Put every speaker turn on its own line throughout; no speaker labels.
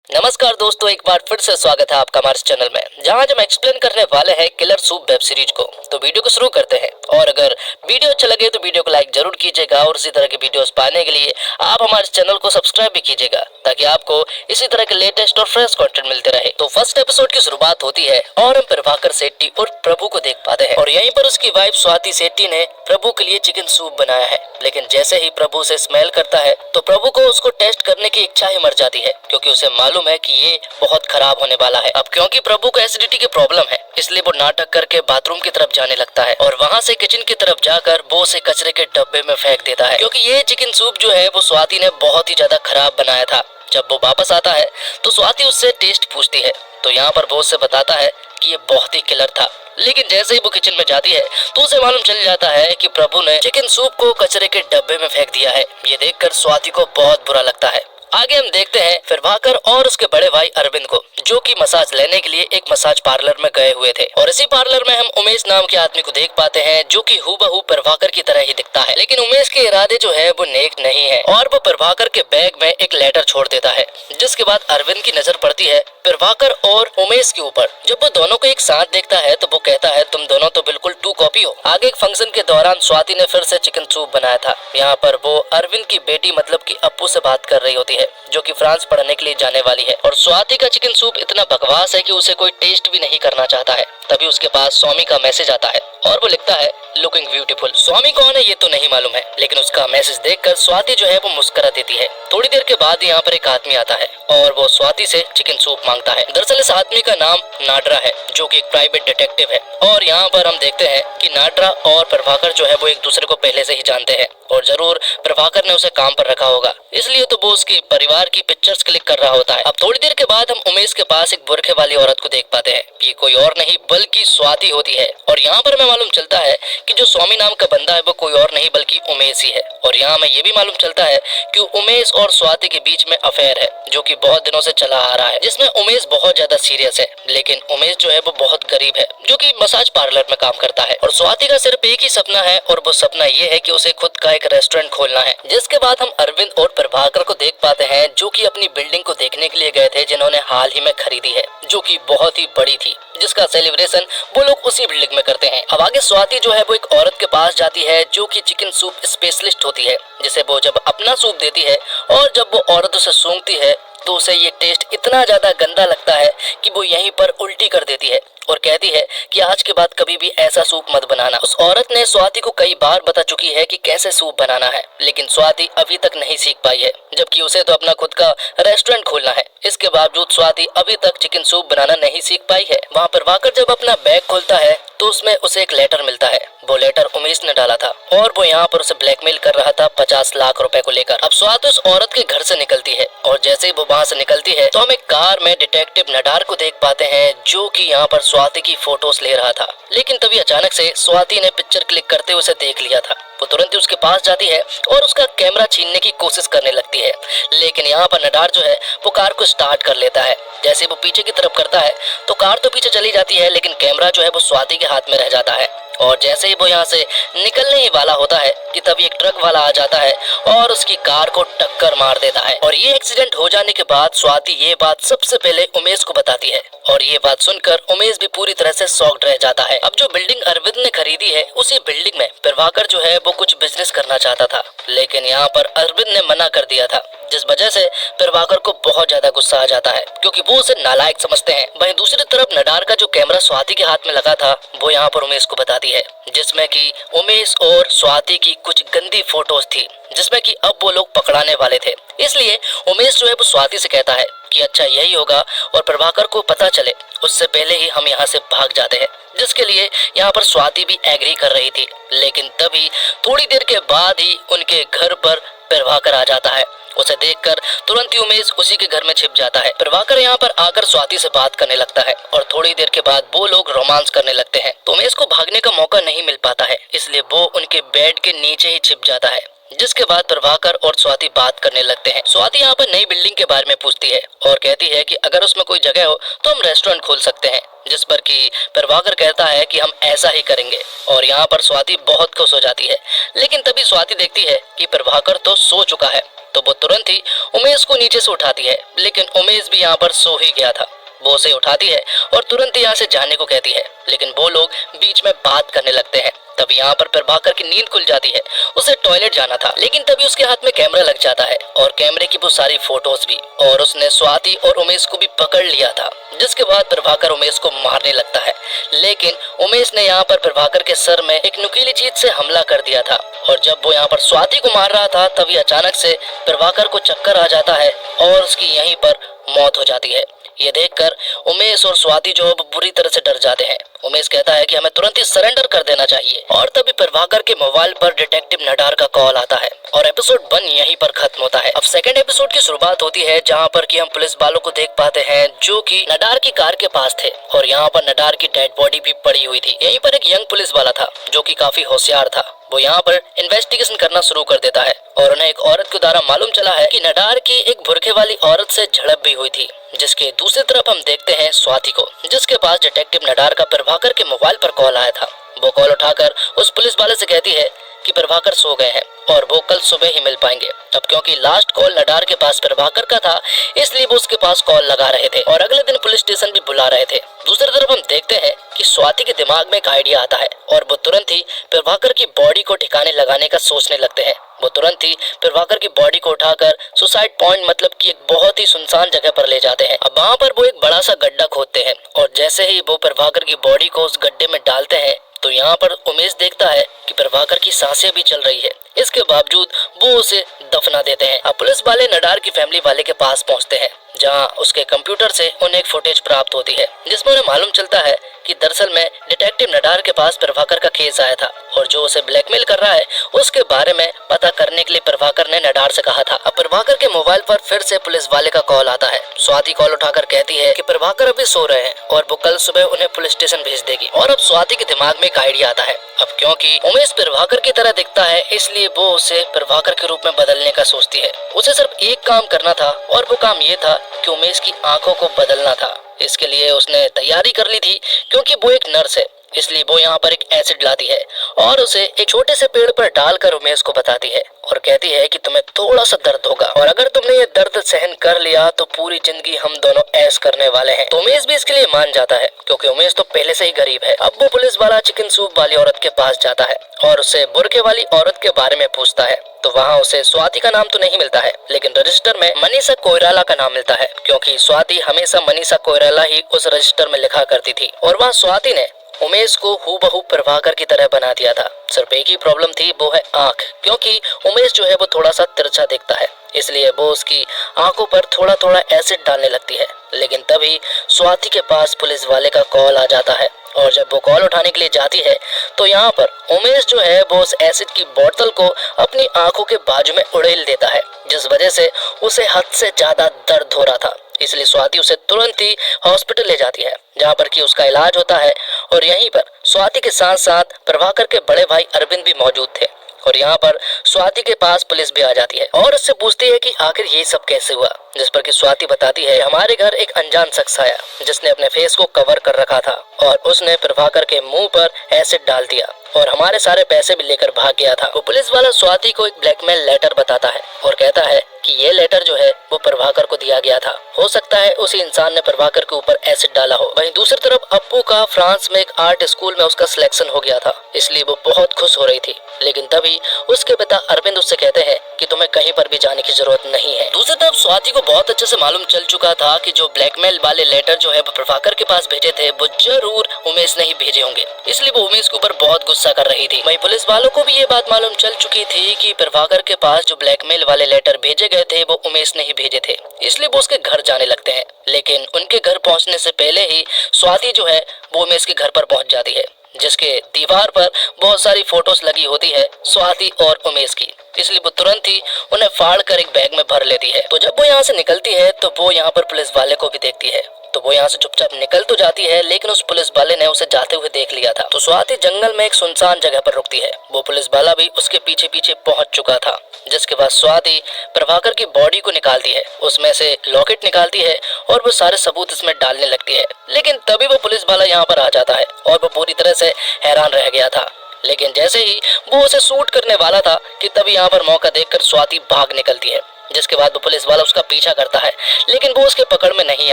नमस्कार दोस्तों, एक बार फिर से स्वागत है आपका हमारे चैनल में, जहां हम एक्सप्लेन करने वाले हैं किलर सूप वेब सीरीज को। तो वीडियो को शुरू करते हैं। और अगर वीडियो अच्छा लगे तो वीडियो को लाइक जरूर कीजिएगा और इसी तरह के वीडियोस पाने के लिए आप हमारे चैनल को सब्सक्राइब भी कीजिएगा, ताकि आपको इसी तरह के लेटेस्ट और फ्रेश कंटेंट मिलते रहे। तो फर्स्ट एपिसोड की शुरुआत होती है और हम प्रभाकर सेट्टी और प्रभु को देख पाते हैं, और यहीं पर उसकी वाइफ स्वाति सेट्टी ने प्रभु के लिए चिकन सूप बनाया है। लेकिन जैसे ही प्रभु से स्मेल करता है तो प्रभु को उसको टेस्ट करने की इच्छा ही मर जाती है, क्योंकि उसे मालूम है कि ये बहुत खराब होने वाला है। अब क्योंकि प्रभु को एसिडिटी की प्रॉब्लम है, इसलिए वो नाटक करके बाथरूम की तरफ जाने लगता है और वहाँ से किचन की तरफ जाकर वो उसे कचरे के डब्बे में फेंक देता है, क्योंकि ये चिकन सूप जो है वो स्वाति ने बहुत ही ज्यादा खराब बनाया था। जब वो वापस आता है तो स्वाति उससे टेस्ट पूछती है, तो यहाँ पर वो उससे बताता है कि ये बहुत ही किलर था। लेकिन जैसे ही वो किचन में जाती है तो उसे मालूम चल जाता है कि प्रभु ने चिकन सूप को कचरे के डब्बे में फेंक दिया है। ये देखकर स्वाति को बहुत बुरा लगता है। आगे हम देखते हैं प्रभाकर और उसके बड़े भाई अरविंद को, जो कि मसाज लेने के लिए एक मसाज पार्लर में गए हुए थे। और इसी पार्लर में हम उमेश नाम के आदमी को देख पाते हैं, जो कि हूबहू प्रभाकर की तरह ही दिखता है। लेकिन उमेश के इरादे जो है वो नेक नहीं है और वो प्रभाकर के बैग में एक लेटर छोड़ देता है। जिसके बाद अरविंद की नजर पड़ती है प्रभाकर और उमेश के ऊपर। जब वो दोनों को एक साथ देखता है तो वो कहता है, तुम दोनों तो बिल्कुल टू कॉपी हो। आगे एक फंक्शन के दौरान स्वाति ने फिर से चिकन सूप बनाया था। यहाँ पर वो अरविंद की बेटी मतलब की अप्पू से बात कर रही होती है, जो कि फ्रांस पढ़ने के लिए जाने वाली है। और स्वाति का चिकन सूप इतना बकवास है कि उसे कोई टेस्ट भी नहीं करना चाहता है। तभी उसके पास स्वामी का मैसेज आता है और वो लिखता है, लुकिंग ब्यूटीफुल। स्वामी कौन है ये तो नहीं मालूम है, लेकिन उसका मैसेज देखकर स्वाति जो है वो मुस्कुरा देती है। थोड़ी देर के बाद यहाँ पर एक आदमी आता है और वो स्वाति से चिकन सूप मांगता है। दरअसल इस आदमी का नाम नाडरा है, जो कि एक प्राइवेट डिटेक्टिव है। और यहाँ पर हम देखते हैं कि नाडरा और प्रभाकर जो है वो एक दूसरे को पहले से ही जानते हैं, और जरूर प्रभाकर ने उसे काम पर रखा होगा, इसलिए तो वो उसके परिवार की पिक्चर्स क्लिक कर रहा होता है। अब थोड़ी देर के बाद हम उमेश के पास एक बुरखे वाली औरत को देख पाते हैं। ये कोई और नहीं बल्कि स्वाति होती है। और यहाँ पर हमें मालूम चलता है कि जो स्वामी नाम का बंदा है वो कोई और नहीं बल्कि उमेश ही है। और यहाँ हमें ये भी मालूम चलता है कि उमेश और स्वाति के बीच में अफेयर है, जो कि बहुत दिनों से चला आ रहा है, जिसमें उमेश बहुत ज्यादा सीरियस है। लेकिन उमेश जो है वो बहुत गरीब है, जो कि मसाज पार्लर में काम करता है। और स्वाति का सिर्फ एक ही सपना है, और वो सपना ये है कि उसे खुद का एक रेस्टोरेंट खोलना है। जिसके बाद हम अरविंद और प्रभाकर को देख पाते हैं, जो कि अपनी बिल्डिंग को देखने के लिए गए थे, जिन्होंने हाल ही में खरीदी है, जो कि बहुत ही बड़ी थी, जिसका सेलिब्रेशन वो लोग उसी बिल्डिंग में करते हैं। अब आगे स्वाति जो है वो एक औरत के पास जाती है, जो कि चिकन सूप स्पेशलिस्ट होती है, जिसे वो जब अपना सूप देती है और जब वो औरत उसे सूंघती है तो उसे ये टेस्ट इतना ज्यादा गंदा लगता है कि वो यहीं पर उल्टी कर देती है और कहती है कि आज के बाद कभी भी ऐसा सूप मत बनाना। उस औरत ने स्वाति को कई बार बता चुकी है कि कैसे सूप बनाना है, लेकिन स्वाति अभी तक नहीं सीख पाई है, जबकि उसे तो अपना खुद का रेस्टोरेंट खोलना है। इसके बावजूद स्वाति अभी तक चिकन सूप बनाना नहीं सीख पाई है। वहाँ प्रभाकर जब अपना बैग खोलता है तो उसमें उसे एक लेटर मिलता है। वो लेटर उमेश ने डाला था और वो यहाँ पर उसे ब्लैकमेल कर रहा था 50 लाख रुपए को लेकर। अब स्वाति उस औरत के घर से निकलती है, और जैसे ही वो वहाँ से निकलती है तो हम एक कार में डिटेक्टिव नडार को देख पाते हैं, जो कि यहाँ पर स्वाति की फोटोज ले रहा था। लेकिन तभी अचानक से स्वाति ने पिक्चर क्लिक करते हुए उसे देख लिया था। वो तुरंत ही उसके पास जाती है और उसका कैमरा छीनने की कोशिश करने लगती है। लेकिन यहाँ पर नडार जो है वो कार को स्टार्ट कर लेता है। जैसे वो पीछे की तरफ करता है तो कार तो पीछे चली जाती है, लेकिन कैमरा जो है वो स्वाति के हाथ में रह जाता है। और जैसे ही वो यहाँ से निकलने ही वाला होता है कि तभी एक ट्रक वाला आ जाता है और उसकी कार को टक्कर मार देता है। और ये एक्सीडेंट हो जाने के बाद स्वाति ये बात सबसे पहले उमेश को बताती है, और ये बात सुनकर उमेश भी पूरी तरह से शॉक्ड रह जाता है। अब जो बिल्डिंग अरविंद ने खरीदी है, उसी बिल्डिंग में प्रभाकर जो है वो कुछ बिजनेस करना चाहता था, लेकिन यहाँ पर अरविंद ने मना कर दिया था, जिस वजह से प्रभाकर को बहुत ज्यादा गुस्सा आ जाता है, क्योंकि वो उसे नालायक समझते हैं। वहीं दूसरी तरफ नडार का जो कैमरा स्वाति के हाथ में लगा था वो यहाँ पर उमेश को बताती है, जिसमें कि उमेश और स्वाति की कुछ गंदी फोटोज थी, जिसमें कि अब वो लोग पकड़ाने वाले थे। इसलिए उमेश जो है वो स्वाति से कहता है कि अच्छा यही होगा और प्रभाकर को पता चले उससे पहले ही हम यहाँ से भाग जाते हैं, जिसके लिए यहाँ पर स्वाति भी एग्री कर रही थी। लेकिन तभी थोड़ी देर के बाद ही उनके घर पर प्रभाकर आ जाता है। उसे देखकर तुरंत ही उमेश उसी के घर में छिप जाता है। प्रभाकर यहाँ पर आकर स्वाति से बात करने लगता है और थोड़ी देर के बाद वो लोग रोमांस करने लगते हैं। तो उमेश को भागने का मौका नहीं मिल पाता है, इसलिए वो उनके बेड के नीचे ही छिप जाता है। जिसके बाद प्रभाकर और स्वाति बात करने लगते हैं। स्वाति यहाँ पर नई बिल्डिंग के बारे में पूछती है और कहती है कि अगर उसमें कोई जगह हो तो हम रेस्टोरेंट खोल सकते हैं, जिस पर कि प्रभाकर कहता है कि हम ऐसा ही करेंगे। और यहाँ पर स्वाति बहुत खुश हो जाती है, लेकिन तभी स्वाति देखती है कि प्रभाकर तो सो चुका है तो वो तुरंत ही उमेश को नीचे से उठाती है, लेकिन उमेश भी यहाँ पर सो ही गया था। वो उसे उठाती है और तुरंत ही यहाँ से जाने को कहती है, लेकिन वो लोग बीच में बात करने लगते हैं। तभी यहाँ पर प्रभाकर की नींद खुल जाती है। उसे टॉयलेट जाना था, लेकिन तभी उसके हाथ में कैमरा लग जाता है और कैमरे की वो सारी फोटोज भी, और उसने स्वाति और उमेश को भी पकड़ लिया था। जिसके बाद प्रभाकर उमेश को मारने लगता है, लेकिन उमेश ने यहाँ पर प्रभाकर के सर में एक नुकीली चीज से हमला कर दिया था। और जब वो यहाँ पर स्वाति को मार रहा था, तभी अचानक से प्रभाकर को चक्कर आ जाता है और उसकी यहीं पर मौत हो जाती है। ये देखकर उमेश और स्वाति जो बुरी तरह से डर जाते हैं। उमेश कहता है कि हमें तुरंत ही सरेंडर कर देना चाहिए, और तभी प्रभाकर के मोबाइल पर डिटेक्टिव नडार का कॉल आता है और एपिसोड 1 यहीं पर खत्म होता है। अब सेकंड एपिसोड की शुरुआत होती है, जहां पर कि हम पुलिस वालों को देख पाते हैं जो कि नडार की कार के पास थे, और यहाँ पर नडार की डेड बॉडी भी पड़ी हुई थी। यहीं पर एक यंग पुलिस वाला था जो कि काफी होशियार था। वो यहाँ पर इन्वेस्टिगेशन करना शुरू कर देता है और उन्हें एक औरत के द्वारा मालूम चला है कि नडार की एक बुरखे वाली औरत से झड़प भी हुई थी। जिसके दूसरी तरफ हम देखते हैं स्वाति को, जिसके पास डिटेक्टिव नडार का प्रभाकर के मोबाइल पर कॉल आया था। वो कॉल उठाकर उस पुलिस वाले से कहती है कि प्रभाकर सो गए हैं और वो कल सुबह ही मिल पाएंगे। अब क्योंकि लास्ट कॉल नडार के पास प्रभाकर का था, इसलिए वो उसके पास कॉल लगा रहे थे और अगले दिन पुलिस स्टेशन भी बुला रहे थे। दूसरी तरफ हम देखते हैं कि स्वाति के दिमाग में एक आइडिया आता है और वो तुरंत ही प्रभाकर की बॉडी को ठिकाने लगाने का सोचने लगते हैं। वो तुरंत ही प्रभाकर की बॉडी को उठाकर सुसाइड पॉइंट मतलब कि एक बहुत ही सुनसान जगह पर ले जाते हैं। अब वहाँ पर वो एक बड़ा सा गड्ढा खोदते हैं और जैसे ही वो प्रभाकर की बॉडी को उस गड्ढे में डालते हैं, तो यहाँ पर उमेश देखता है कि प्रभाकर की सांसें भी चल रही है। इसके बावजूद वो उसे दफना देते हैं। अब पुलिस वाले नडार की फैमिली वाले के पास पहुँचते हैं, जहाँ उसके कंप्यूटर से उन्हें एक फुटेज प्राप्त होती है, जिसमें उन्हें मालूम चलता है कि दरअसल में डिटेक्टिव नडार के पास प्रभाकर का केस आया था और जो उसे ब्लैकमेल कर रहा है उसके बारे में पता करने के लिए प्रभाकर ने नडार से कहा था। अब प्रभाकर के मोबाइल पर फिर से पुलिस वाले का कॉल आता है। स्वाति कॉल उठाकर कहती है कि प्रभाकर अभी सो रहे हैं और वो कल सुबह उन्हें पुलिस स्टेशन भेज देगी। और अब स्वाति के दिमाग में एक आइडिया आता है। अब क्योंकि उमेश प्रभाकर की तरह दिखता है, इसलिए वो उसे प्रभाकर के रूप में बदलने का सोचती है। उसे सिर्फ एक काम करना था और वो काम ये था कि उमेश की आंखों को बदलना था। इसके लिए उसने तैयारी कर ली थी, क्योंकि वो एक नर्स है, इसलिए वो यहाँ पर एक एसिड लाती है और उसे एक छोटे से पेड़ पर डालकर उमेश को बताती है और कहती है कि तुम्हें थोड़ा सा दर्द होगा और अगर तुमने ये दर्द सहन कर लिया तो पूरी जिंदगी हम दोनों ऐश करने वाले हैं। तो उमेश भी इसके लिए मान जाता है, क्योंकि उमेश तो पहले से ही गरीब है। अब वो पुलिस वाला चिकन सूप वाली औरत के पास जाता है और उससे बुरके वाली औरत के बारे में पूछता है। तो वहाँ उसे स्वाति का नाम तो नहीं मिलता है, लेकिन रजिस्टर में मनीषा कोइराला का नाम मिलता है, क्योंकि स्वाति हमेशा मनीषा कोइराला ही उस रजिस्टर में लिखा करती थी। और वहाँ स्वाति ने उमेश को हूबहू प्रभाकर की तरह बना दिया था। सिर्फ एक ही प्रॉब्लम थी, वो है आंख, क्योंकि उमेश जो है वो थोड़ा सा तिरछा दिखता है, इसलिए वो उसकी आंखों पर थोड़ा थोड़ा एसिड डालने लगती है। लेकिन तभी स्वाति के पास पुलिस वाले का कॉल आ जाता है और जब वो कॉल उठाने के लिए जाती है तो यहाँ पर उमेश जो है वो उस एसिड की बोतल को अपनी आंखों के बाजू में उड़ेल देता है, जिस वजह से उसे हद से ज्यादा दर्द हो रहा था। इसलिए स्वाति उसे तुरंत ही हॉस्पिटल ले जाती है, जहाँ पर कि उसका इलाज होता है। और यहीं पर स्वाति के साथ साथ प्रभाकर के बड़े भाई अरविंद भी मौजूद थे और यहाँ पर स्वाति के पास पुलिस भी आ जाती है और उससे पूछती है कि आखिर ये सब कैसे हुआ, जिस पर कि स्वाति बताती है हमारे घर एक अनजान शख्स आया जिसने अपने फेस को कवर कर रखा था और उसने प्रभाकर के मुंह पर एसिड डाल दिया और हमारे सारे पैसे भी लेकर भाग गया था। वो पुलिस वाला स्वाति को एक ब्लैकमेल लेटर बताता है और कहता है कि ये लेटर जो है वो प्रभाकर को दिया गया था। हो सकता है उसी इंसान ने प्रभाकर के ऊपर एसिड डाला हो। वहीं दूसरी तरफ अप्पू का फ्रांस में एक आर्ट स्कूल में उसका सिलेक्शन हो गया था, इसलिए वो बहुत खुश हो रही थी। लेकिन तभी उसके पिता अरविंद उससे कहते हैं कि तुम्हें कहीं पर भी जाने की जरूरत नहीं है। दूसरी तरफ स्वाति को बहुत अच्छे से मालूम चल चुका था कि जो ब्लैकमेल वाले लेटर जो है वो प्रभाकर के पास भेजे थे वो जरूर उमेश ने ही भेजे होंगे, इसलिए वो उमेश के ऊपर बहुत गुस्सा कर रही थी। वहीं पुलिस वालों को भी ये बात मालूम चल चुकी थी कि प्रभाकर के पास जो ब्लैकमेल वाले लेटर भेजे गए थे वो उमेश ने ही भेजे थे, इसलिए वो उसके घर जाने लगते हैं। लेकिन उनके घर पहुंचने से पहले ही स्वाति जो है वो उमेश के घर पर पहुंच जाती है, जिसके दीवार पर बहुत सारी फोटोज लगी होती है स्वाति और उमेश की, इसलिए वो तुरंत ही उन्हें फाड़ कर एक बैग में भर लेती है। तो जब वो यहाँ से निकलती है तो वो यहाँ पर पुलिस वाले को भी देखती है, तो वो यहाँ से चुपचाप निकल तो जाती है, लेकिन उस पुलिस वाले ने उसे जाते हुए देख लिया था। तो स्वाति जंगल में एक सुनसान जगह पर रुकती है। वो पुलिस वाला भी उसके पीछे पीछे पहुंच चुका था, जिसके बाद स्वाति प्रभाकर की बॉडी को निकालती है, उसमें से लॉकेट निकालती है और वो सारे सबूत इसमें डालने लगती है। लेकिन तभी वो पुलिस वाला यहाँ पर आ जाता है और वो पूरी तरह से हैरान रह गया था। लेकिन जैसे ही वो उसे शूट करने वाला था कि तभी यहाँ पर मौका देखकर स्वाति भाग निकलती है जिसके बाद वो पुलिस वाला उसका पीछा करता है, लेकिन वो उसके पकड़ में नहीं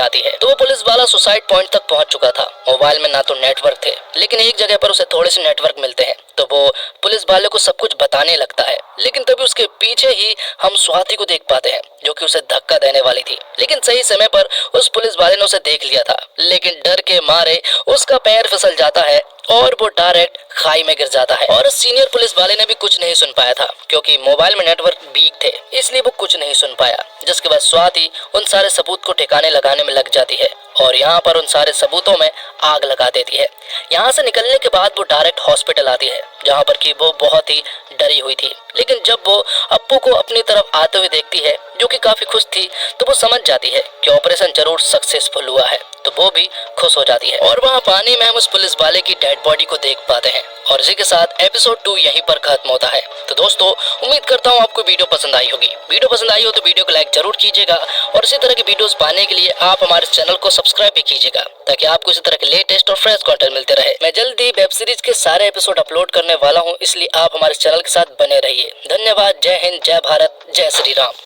आती है। तो वो पुलिस वाला सुसाइड पॉइंट तक पहुंच चुका था। मोबाइल में ना तो नेटवर्क थे, लेकिन एक जगह पर उसे थोड़े से नेटवर्क मिलते हैं, तो वो पुलिस वाले को सब कुछ बताने लगता है। लेकिन तभी उसके पीछे ही हम स्वाति को देख पाते हैं, जो कि उसे धक्का देने वाली थी, लेकिन सही समय पर उस पुलिस वाले ने उसे देख लिया था। लेकिन डर के मारे उसका पैर फिसल जाता है और वो डायरेक्ट खाई में गिर जाता है। और सीनियर पुलिस वाले ने भी कुछ नहीं सुन पाया था, क्योंकि मोबाइल में नेटवर्क वीक थे, इसलिए वो कुछ नहीं सुन पाया। जिसके बाद स्वाति उन सारे सबूत को ठिकाने लगाने में लग जाती है और यहाँ पर उन सारे सबूतों में आग लगा देती है। यहाँ से निकलने के बाद वो डायरेक्ट हॉस्पिटल आती है, जहाँ पर कि वो बहुत ही डरी हुई थी। लेकिन जब वो अप्पू को अपनी तरफ आते हुए देखती है, जो कि काफी खुश थी, तो वो समझ जाती है कि ऑपरेशन जरूर सक्सेसफुल हुआ है, तो वो भी खुश हो जाती है। और वहाँ पानी में हम उस पुलिस वाले की डेड बॉडी को देख पाते हैं। और इसी के साथ एपिसोड 2 यहीं पर खत्म होता है। तो दोस्तों, उम्मीद करता हूँ आपको वीडियो पसंद आई होगी। वीडियो पसंद आई हो तो वीडियो को लाइक जरूर कीजिएगा और इसी तरह की वीडियोस पाने के लिए आप हमारे चैनल को सब्सक्राइब भी कीजिएगा, ताकि आपको इसी तरह के लेटेस्ट और फ्रेश कंटेंट मिलते रहे। मैं जल्दी वेब सीरीज के सारे एपिसोड अपलोड करने वाला हूँ, इसलिए आप हमारे चैनल के साथ बने रहिए। धन्यवाद। जय हिंद, जय भारत, जय श्री राम।